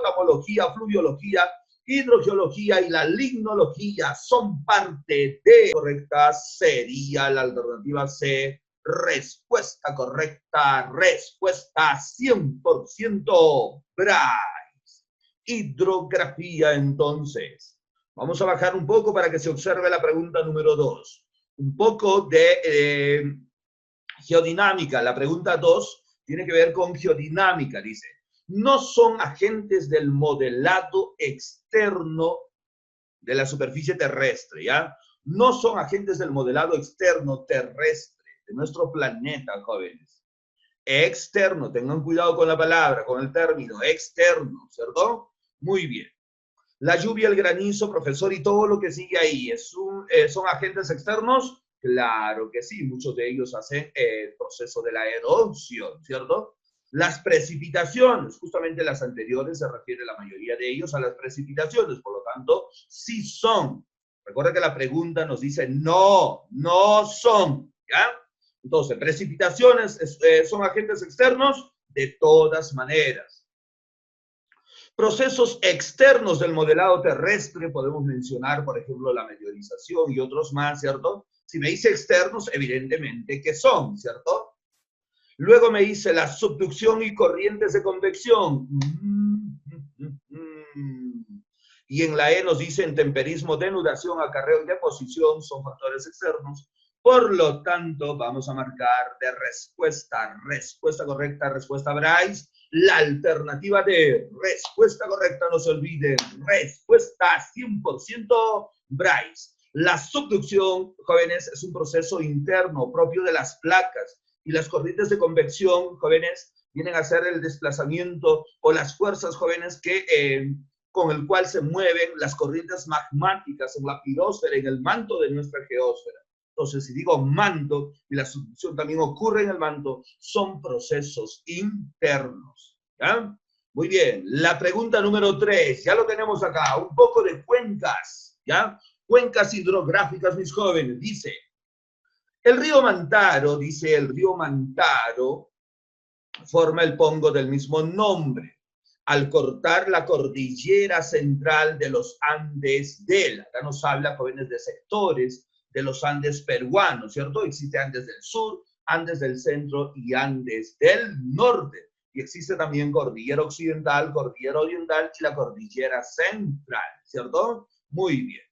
geomología, fluviología, hidrogeología y la limnología son parte de. Correcta sería la alternativa C. Respuesta correcta, respuesta 100% Bryce. Hidrografía, entonces. Vamos a bajar un poco para que se observe la pregunta número 2. Un poco de geodinámica. La pregunta 2 tiene que ver con geodinámica, dice. No son agentes del modelado externo de la superficie terrestre, ¿ya? No son agentes del modelado externo terrestre de nuestro planeta, jóvenes. Externo, tengan cuidado con la palabra, con el término, externo, ¿cierto? Muy bien. La lluvia, el granizo, profesor, y todo lo que sigue ahí, ¿son agentes externos? Claro que sí, muchos de ellos hacen el proceso de la erosión, ¿cierto? Las precipitaciones, justamente las anteriores, se refiere la mayoría de ellos a las precipitaciones, por lo tanto, sí son. Recuerda que la pregunta nos dice no, no son, ¿ya? Entonces, precipitaciones son agentes externos de todas maneras. Procesos externos del modelado terrestre, podemos mencionar, por ejemplo, la meteorización y otros más, ¿cierto? Si me dice externos, evidentemente que son, ¿cierto? Luego me dice la subducción y corrientes de convección. Y en la E nos dicen temperismo, denudación, acarreo y deposición, son factores externos. Por lo tanto, vamos a marcar de respuesta correcta, respuesta Bryce. La alternativa de respuesta correcta, no se olviden, respuesta 100% Bryce. La subducción, jóvenes, es un proceso interno propio de las placas, y las corrientes de convección, jóvenes, vienen a ser el desplazamiento o las fuerzas, jóvenes, con el cual se mueven las corrientes magmáticas en la pirosfera, en el manto de nuestra geósfera. Entonces, si digo manto, y la subducción también ocurre en el manto, son procesos internos, ¿ya? Muy bien, la pregunta número 3, ya lo tenemos acá, un poco de cuencas, ¿ya? Cuencas hidrográficas, mis jóvenes, dice, el río Mantaro, dice, el río Mantaro forma el pongo del mismo nombre al cortar la cordillera central de los Andes acá nos habla, jóvenes, de sectores de los Andes peruanos, ¿cierto? Existe Andes del sur, Andes del centro y Andes del norte. Y existe también cordillera occidental, cordillera oriental y la cordillera central, ¿cierto? Muy bien.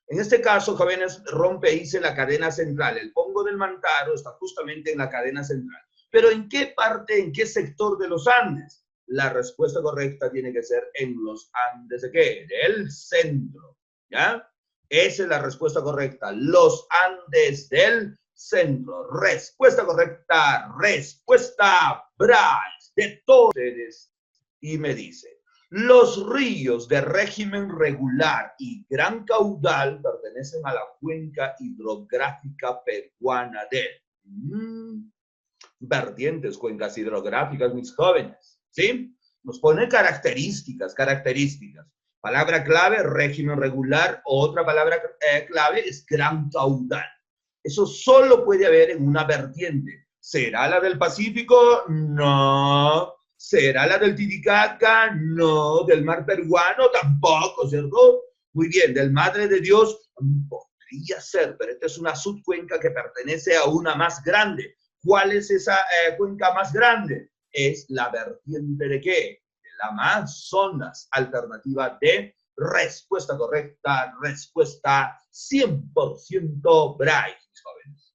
En este caso, jóvenes, rompe, dice, la cadena central. El pongo del Mantaro está justamente en la cadena central. Pero ¿en qué parte, en qué sector de los Andes? La respuesta correcta tiene que ser en los Andes de ¿qué? Del centro, ¿ya? Esa es la respuesta correcta. Los Andes del centro. Respuesta correcta. Respuesta Bryce de todos ustedes. Y me dice, los ríos de régimen regular y gran caudal pertenecen a la cuenca hidrográfica peruana de vertientes, cuencas hidrográficas, mis jóvenes, ¿sí? Nos pone características. Palabra clave, régimen regular, otra palabra clave es gran caudal. Eso solo puede haber en una vertiente. ¿Será la del Pacífico? No. ¿Será la del Titicaca? No. ¿Del mar peruano? Tampoco, ¿cierto? Muy bien. ¿Del Madre de Dios? Podría ser, pero esta es una subcuenca que pertenece a una más grande. ¿Cuál es esa cuenca más grande? Es la vertiente ¿de qué? Del Amazonas. Alternativa D. Respuesta correcta, respuesta 100% Bryce, mis jóvenes.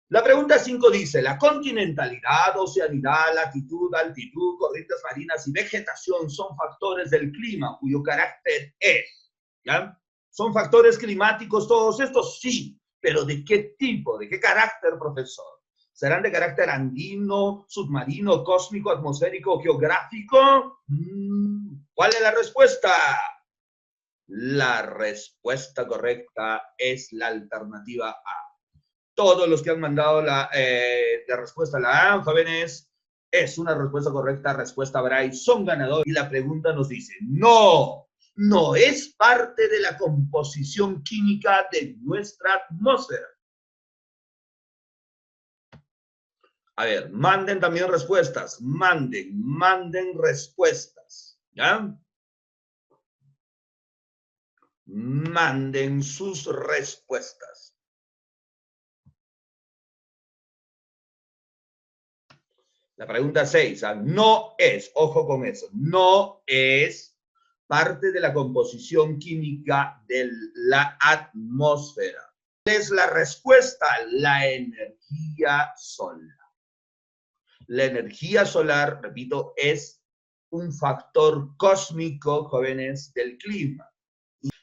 La pregunta 5 dice, la continentalidad, oceanidad, latitud, altitud, corrientes marinas y vegetación son factores del clima cuyo carácter es, ¿ya? ¿Son factores climáticos todos estos? Sí, pero ¿de qué tipo? ¿De qué carácter, profesor? ¿Serán de carácter andino, submarino, cósmico, atmosférico, geográfico? ¿Cuál es la respuesta? La respuesta correcta es la alternativa A. Todos los que han mandado la respuesta a la A, jóvenes, es una respuesta correcta, respuesta Bryce, son ganadores. Y la pregunta nos dice, no, no es parte de la composición química de nuestra atmósfera. A ver, manden también respuestas, manden respuestas, ¿ya? Manden sus respuestas. La pregunta 6, no es, ojo con eso, no es parte de la composición química de la atmósfera. ¿Cuál es la respuesta? La energía solar. La energía solar, repito, es un factor cósmico, jóvenes, del clima.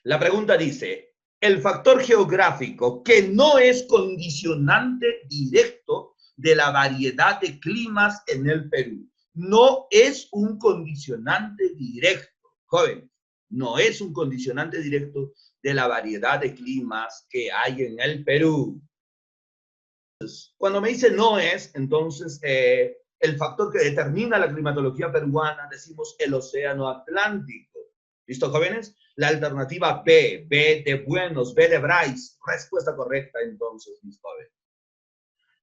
La pregunta dice, el factor geográfico que no es condicionante directo de la variedad de climas en el Perú. No es un condicionante directo, jóvenes, no es un condicionante directo de la variedad de climas que hay en el Perú. Cuando me dice no es, entonces el factor que determina la climatología peruana, decimos el océano Atlántico. ¿Listo, jóvenes? La alternativa B, B de Buenos, B de Bryce. Respuesta correcta, entonces, mis jóvenes.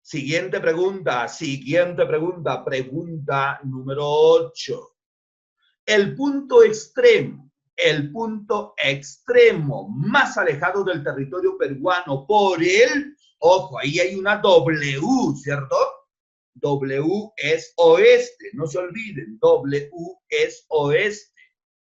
Siguiente pregunta, pregunta número 8. El punto extremo más alejado del territorio peruano por el, ojo, ahí hay una W, ¿cierto? W es oeste, no se olviden, W es oeste.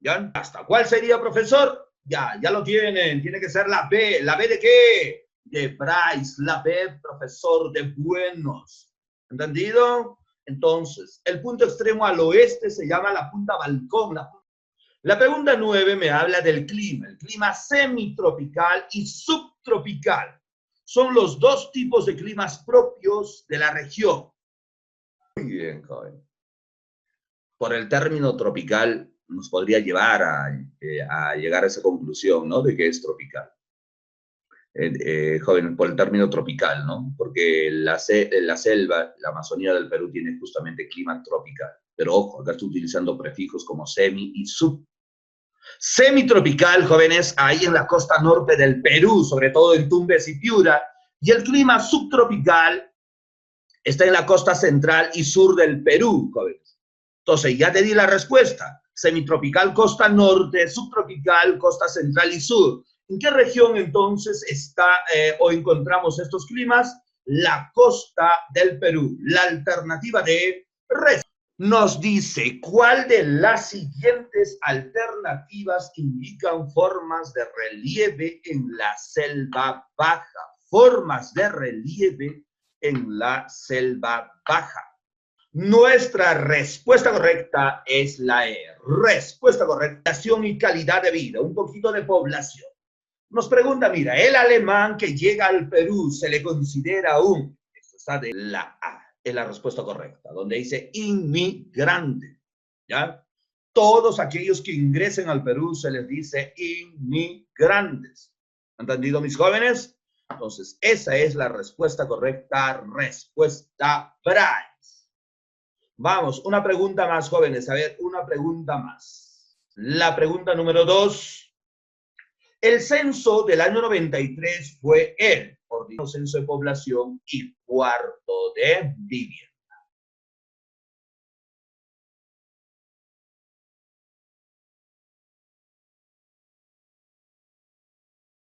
¿Ya? ¿Hasta cuál sería, profesor? Ya lo tienen, tiene que ser la B. ¿La B de qué? De Bryce, la B, profesor, de Buenos. ¿Entendido? Entonces, el punto extremo al oeste se llama la punta Balcón. La pregunta 9 me habla del clima. El clima semitropical y subtropical. Son los dos tipos de climas propios de la región. Muy bien, joven. Por el término tropical nos podría llevar a llegar a esa conclusión, ¿no? De que es tropical. Joven, por el término tropical, ¿no? Porque la selva, la Amazonía del Perú tiene justamente clima tropical. Pero ojo, acá estoy utilizando prefijos como semi y sub. Semitropical, jóvenes, ahí en la costa norte del Perú, sobre todo en Tumbes y Piura. Y el clima subtropical está en la costa central y sur del Perú, jóvenes. Entonces, ya te di la respuesta. Semitropical, costa norte, subtropical, costa central y sur. ¿En qué región entonces está o encontramos estos climas? La costa del Perú. La alternativa de nos dice cuál de las siguientes alternativas indican formas de relieve en la selva baja. Formas de relieve en la selva baja. Nuestra respuesta correcta es la E. Respuesta correcta, población y calidad de vida, un poquito de población. Nos pregunta, mira, el alemán que llega al Perú se le considera un, esto está de la A, es la respuesta correcta, donde dice inmigrante, ¿ya? Todos aquellos que ingresen al Perú se les dice inmigrantes. ¿Entendido, mis jóvenes? Entonces, esa es la respuesta correcta, respuesta Bryce. Vamos, una pregunta más, jóvenes. A ver, una pregunta más. La pregunta número 2. El censo del año 93 fue el ordinario censo de población y cuarto de vivienda.